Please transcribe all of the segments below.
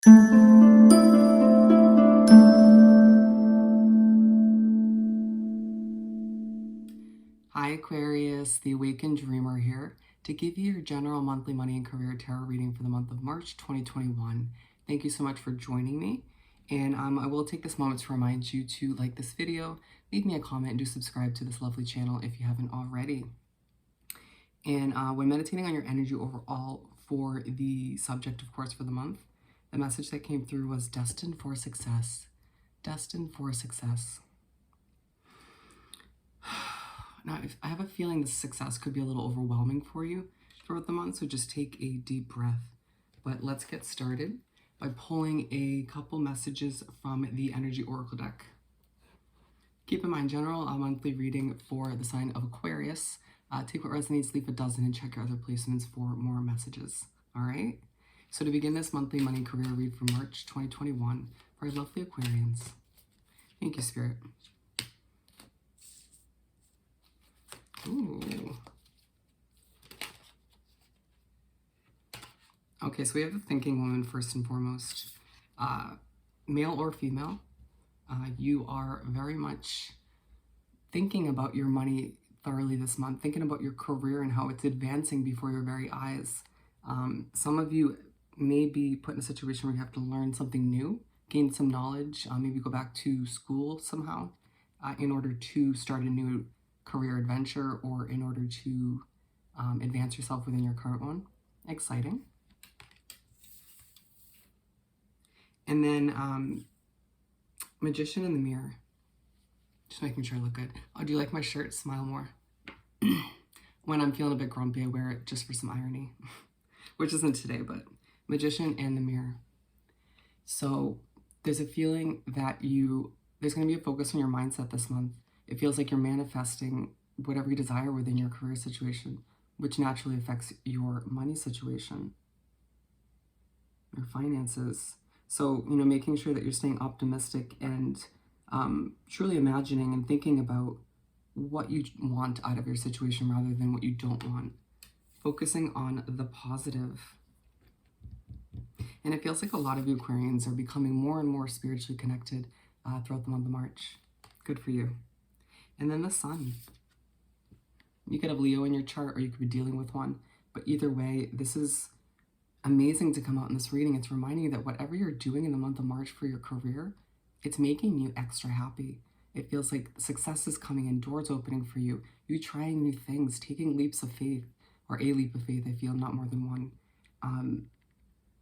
Hi Aquarius, the Awakened Dreamer here to give you your general monthly money and career tarot reading for the month of March 2021. Thank you so much for joining me, and I will take this moment to remind you to like this video, leave me a comment, and do subscribe to this lovely channel if you haven't already. And when meditating on your energy overall for the subject, of course, for the month, the message that came through was destined for success. Destined for success. Now, I have a feeling this success could be a little overwhelming for you throughout the month, so just take a deep breath. But let's get started by pulling a couple messages from the Energy Oracle deck. Keep in mind, general monthly reading for the sign of Aquarius. Take what resonates, leave a dozen, and check your other placements for more messages. All right? So to begin this monthly money and career read for March 2021 for our lovely Aquarians. Thank you, Spirit. Ooh. Okay, so we have the thinking woman first and foremost. Male or female, you are very much thinking about your money thoroughly this month, thinking about your career and how it's advancing before your very eyes. Some of you may be put in a situation where you have to learn something new, gain some knowledge, maybe go back to school somehow in order to start a new career adventure or in order to advance yourself within your current one. Exciting. And then Magician in the Mirror. Just making sure I look good. Oh, do you like my shirt? Smile more. When I'm feeling a bit grumpy, I wear it just for some irony, which isn't today, but Magician and the Mirror. So there's a feeling that there's going to be a focus on your mindset this month. It feels like you're manifesting whatever you desire within your career situation, which naturally affects your money situation, your finances. So, making sure that you're staying optimistic and truly imagining and thinking about what you want out of your situation rather than what you don't want. Focusing on the positive. And it feels like a lot of you Aquarians are becoming more and more spiritually connected throughout the month of March. Good for you. And then the Sun. You could have Leo in your chart or you could be dealing with one. But either way, this is amazing to come out in this reading. It's reminding you that whatever you're doing in the month of March for your career, it's making you extra happy. It feels like success is coming in, doors opening for you, you trying new things, taking leaps of faith, or a leap of faith, I feel, not more than one,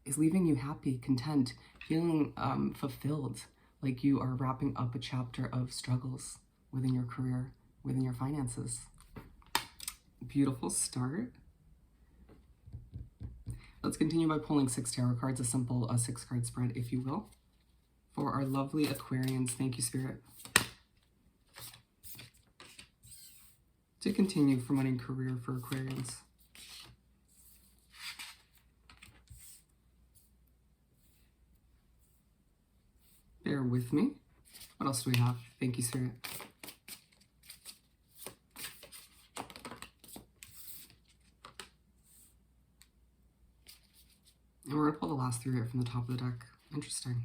is leaving you happy, content, feeling fulfilled, like you are wrapping up a chapter of struggles within your career, within your finances. Beautiful start. Let's continue by pulling 6 tarot cards, a simple 6-card spread, if you will, for our lovely Aquarians. Thank you, Spirit. To continue for money and career for Aquarians. Bear with me. What else do we have? Thank you, Spirit. And we're going to pull the last 3 right from the top of the deck. Interesting.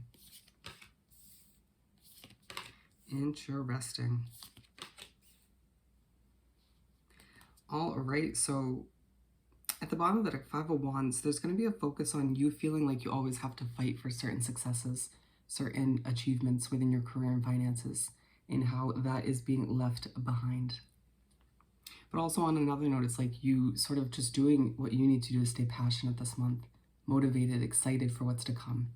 Interesting. All right, so at the bottom of the deck, 5 of Wands, there's going to be a focus on you feeling like you always have to fight for certain successes, certain achievements within your career and finances, and how that is being left behind. But also on another note, it's like you sort of just doing what you need to do to stay passionate this month, motivated, excited for what's to come.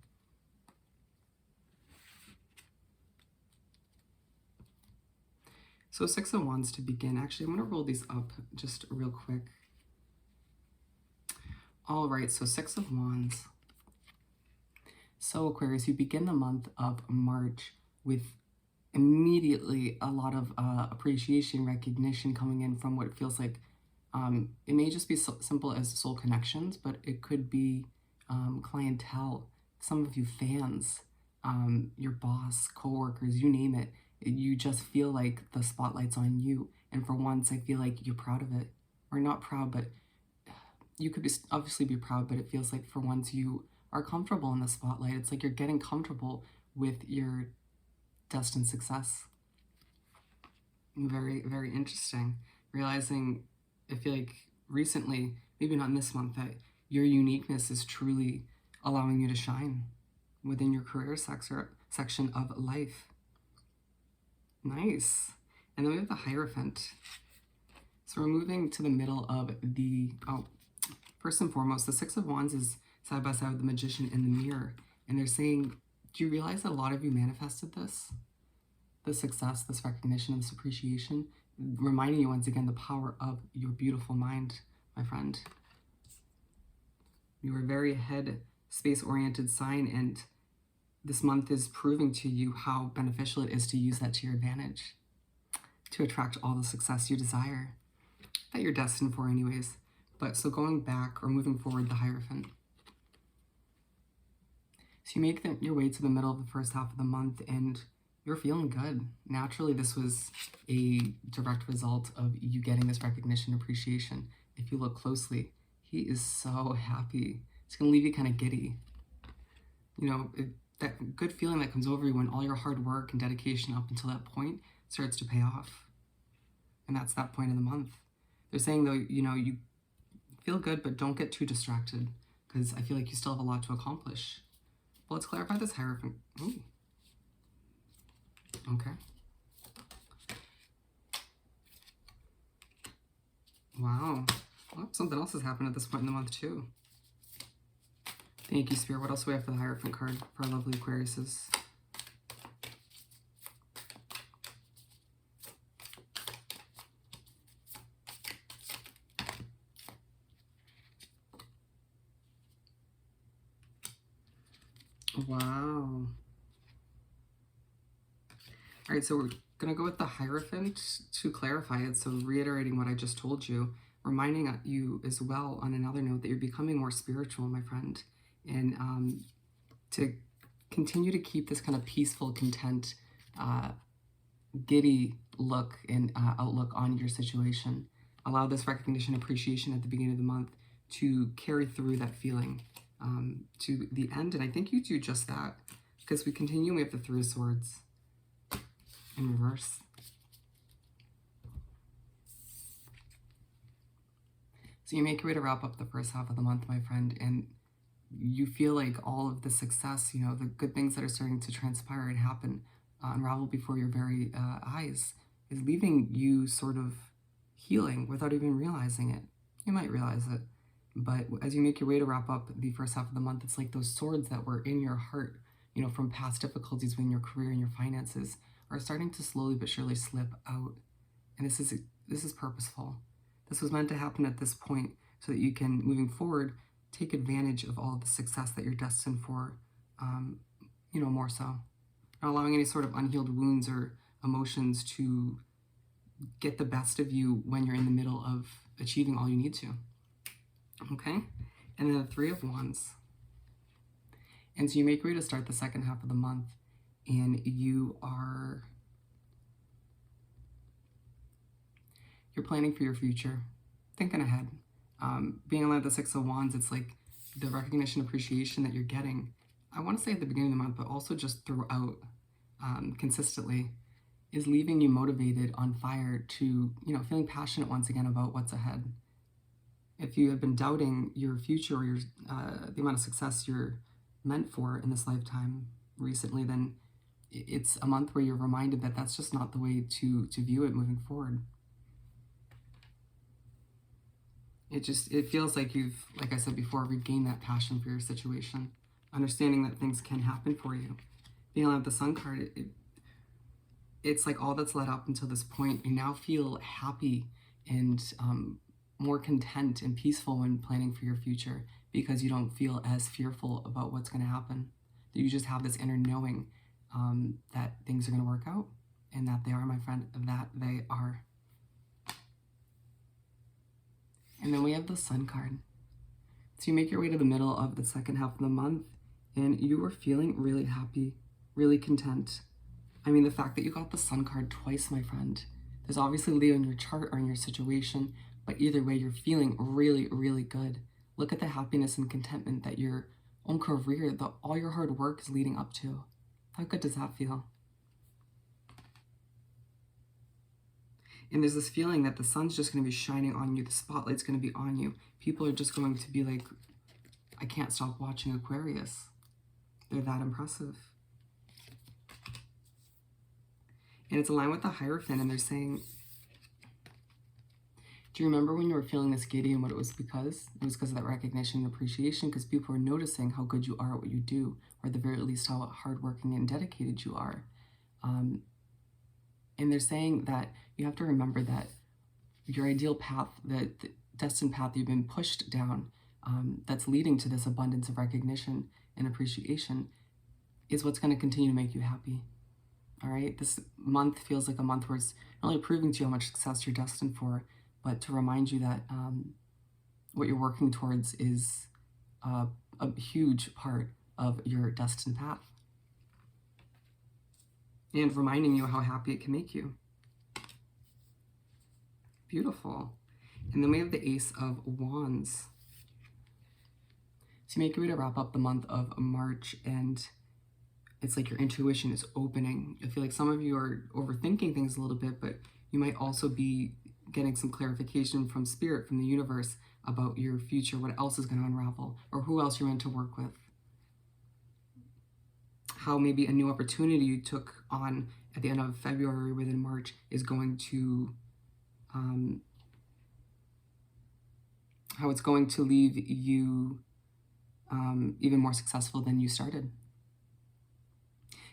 So 6 of Wands to begin. Actually, I'm going to roll these up just real quick. All right, so 6 of Wands. So Aquarius, you begin the month of March with immediately a lot of appreciation, recognition coming in from what it feels like. It may just be so simple as soul connections, but it could be clientele, some of you fans, your boss, coworkers, you name it. You just feel like the spotlight's on you. And for once, I feel like you're proud of it. Or not proud, but you could obviously be proud, but it feels like for once you are comfortable in the spotlight. It's like you're getting comfortable with your destined success. Very, very interesting. Realizing, I feel like recently, maybe not in this month, that your uniqueness is truly allowing you to shine within your career section of life. Nice. And then we have the Hierophant. So we're moving to the middle of the, first and foremost, the Six of Wands is side by side with the Magician in the Mirror. And they're saying, do you realize that a lot of you manifested this? This success, this recognition, and this appreciation, reminding you once again the power of your beautiful mind, my friend. You are a very head space-oriented sign, and this month is proving to you how beneficial it is to use that to your advantage, to attract all the success you desire, that you're destined for anyways. But so going back or moving forward, the Hierophant. So you make your way to the middle of the first half of the month, and you're feeling good. Naturally, this was a direct result of you getting this recognition, appreciation. If you look closely, he is so happy. It's going to leave you kind of giddy. You know, that good feeling that comes over you when all your hard work and dedication up until that point starts to pay off. And that's that point in the month. They're saying, though, you know, you feel good, but don't get too distracted, because I feel like you still have a lot to accomplish. Well, let's clarify this Hierophant. Ooh. Okay. Wow. Well, something else has happened at this point in the month, too. Thank you, Spirit. What else do we have for the Hierophant card for our lovely Aquariuses? Wow. All right, so we're going to go with the Hierophant to clarify it. So reiterating what I just told you, reminding you as well on another note that you're becoming more spiritual, my friend, and to continue to keep this kind of peaceful, content, giddy look and outlook on your situation. Allow this recognition, appreciation at the beginning of the month to carry through that feeling to the end. And I think you do just that, because we continue, we have the Three of Swords in reverse. So you make your way to wrap up the first half of the month, my friend, and you feel like all of the success, you know, the good things that are starting to transpire and happen, unravel before your very eyes, is leaving you sort of healing without even realizing it. You might realize it, but as you make your way to wrap up the first half of the month, it's like those swords that were in your heart, you know, from past difficulties in your career and your finances, are starting to slowly but surely slip out. And this is purposeful. This was meant to happen at this point so that you can, moving forward, take advantage of all of the success that you're destined for, you know, more so. Not allowing any sort of unhealed wounds or emotions to get the best of you when you're in the middle of achieving all you need to. Okay? And then the Three of Wands. And so you make your way to start the second half of the month, and you're planning for your future, thinking ahead. Being allowed the Six of Wands, it's like the recognition, appreciation that you're getting, I want to say at the beginning of the month, but also just throughout, consistently, is leaving you motivated, on fire, to, you know, feeling passionate once again about what's ahead. If you have been doubting your future or your the amount of success you're meant for in this lifetime recently, then it's a month where you're reminded that that's just not the way to view it moving forward. It feels like you've, like I said before, regained that passion for your situation, understanding that things can happen for you. Being allowed the Sun card, it's like all that's led up until this point. You now feel happy and more content and peaceful when planning for your future, because you don't feel as fearful about what's going to happen. You just have this inner knowing that things are going to work out, and that they are, my friend, that they are. And then we have the Sun card. So you make your way to the middle of the second half of the month, and you are feeling really happy, really content. I mean, the fact that you got the Sun card twice, my friend, there's obviously Leo in your chart or in your situation, but either way, you're feeling really, really good. Look at the happiness and contentment that you're own career that all your hard work is leading up to. How good does that feel? And there's this feeling that the sun's just going to be shining on you. The spotlight's going to be on you. People are just going to be like, I can't stop watching Aquarius. They're that impressive. And it's aligned with the Hierophant, and they're saying, do you remember when you were feeling this giddy and what it was because? It was because of that recognition and appreciation, because people are noticing how good you are at what you do, or at the very least how hardworking and dedicated you are. And they're saying that you have to remember that your ideal path, the destined path that you've been pushed down, that's leading to this abundance of recognition and appreciation, is what's going to continue to make you happy. All right? This month feels like a month where it's not only proving to you how much success you're destined for, but to remind you that what you're working towards is a huge part of your destined path. And reminding you how happy it can make you. Beautiful. And then we have the Ace of Wands. So you make your way to wrap up the month of March, and it's like your intuition is opening. I feel like some of you are overthinking things a little bit, but you might also be getting some clarification from Spirit, from the universe, about your future, what else is going to unravel, or who else you're meant to work with. How maybe a new opportunity you took on at the end of February within March is going to, how it's going to leave you even more successful than you started.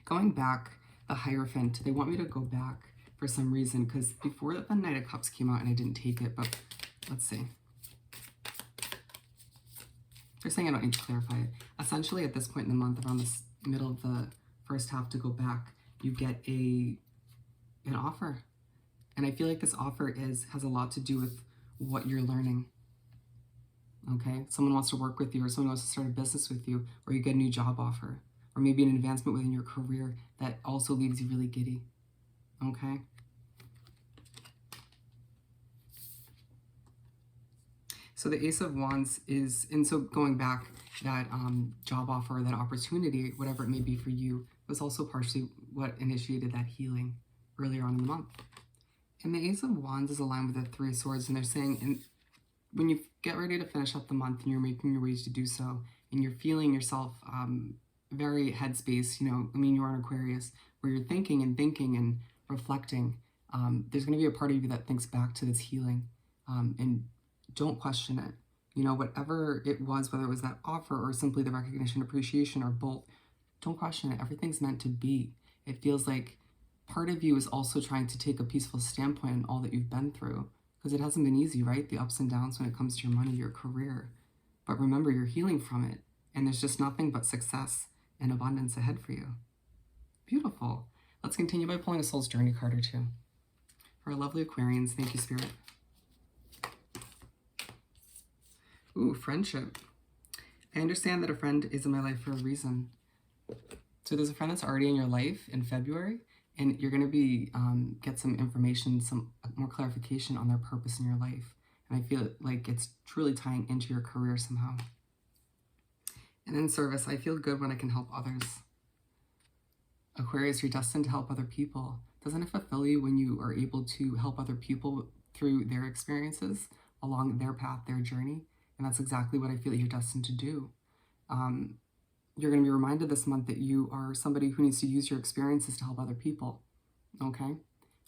Going back, the Hierophant, they want me to go back for some reason, because before the Knight of Cups came out and I didn't take it, but let's see. They're saying I don't need to clarify it. Essentially, at this point in the month, around the middle of the first half to go back, you get an offer. And I feel like this offer has a lot to do with what you're learning. Okay? Someone wants to work with you, or someone wants to start a business with you, or you get a new job offer, or maybe an advancement within your career that also leaves you really giddy. Okay? So the Ace of Wands is, and so going back, that job offer, that opportunity, whatever it may be for you, was also partially what initiated that healing earlier on in the month. And the Ace of Wands is aligned with the Three of Swords, and they're saying, when you get ready to finish up the month and you're making your ways to do so, and you're feeling yourself very headspace, you know, I mean, you're on Aquarius, where you're thinking and reflecting, there's going to be a part of you that thinks back to this healing, and don't question it. You know, whatever it was, whether it was that offer or simply the recognition, appreciation, or both, don't question it. Everything's meant to be. It feels like part of you is also trying to take a peaceful standpoint in all that you've been through, because it hasn't been easy, right? The ups and downs when it comes to your money, your career. But remember, you're healing from it, and there's just nothing but success and abundance ahead for you. Beautiful. Let's continue by pulling a Soul's Journey card or two. For our lovely Aquarians, thank you, Spirit. Ooh, friendship. I understand that a friend is in my life for a reason. So there's a friend that's already in your life in February, and you're going to be get some information, some more clarification on their purpose in your life. And I feel like it's truly tying into your career somehow. And in service, I feel good when I can help others. Aquarius, you're destined to help other people. Doesn't it fulfill you when you are able to help other people through their experiences, along their path, their journey? And that's exactly what I feel you're destined to do. You're going to be reminded this month that you are somebody who needs to use your experiences to help other people. Okay?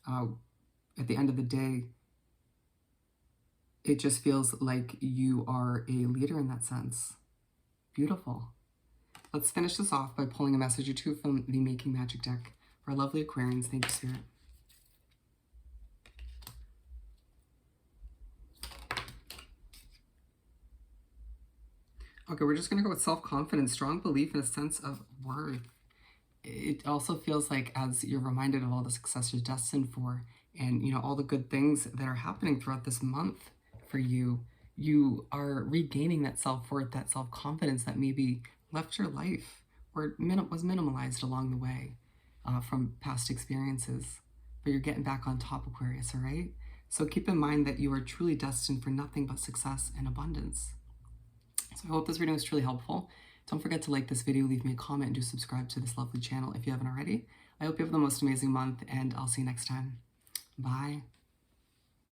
At the end of the day, it just feels like you are a leader in that sense. Beautiful. Let's finish this off by pulling a message or two from the Making Magic deck for our lovely Aquarians. Thank you, Spirit. Okay, we're just going to go with self-confidence, strong belief, and a sense of worth. It also feels like, as you're reminded of all the success you're destined for, and, you know, all the good things that are happening throughout this month for you, you are regaining that self-worth, that self-confidence that maybe left your life or was minimalized along the way from past experiences. But you're getting back on top, Aquarius, all right? So keep in mind that you are truly destined for nothing but success and abundance. So I hope this reading was truly helpful. Don't forget to like this video, leave me a comment, and do subscribe to this lovely channel if you haven't already. I hope you have the most amazing month, and I'll see you next time. Bye.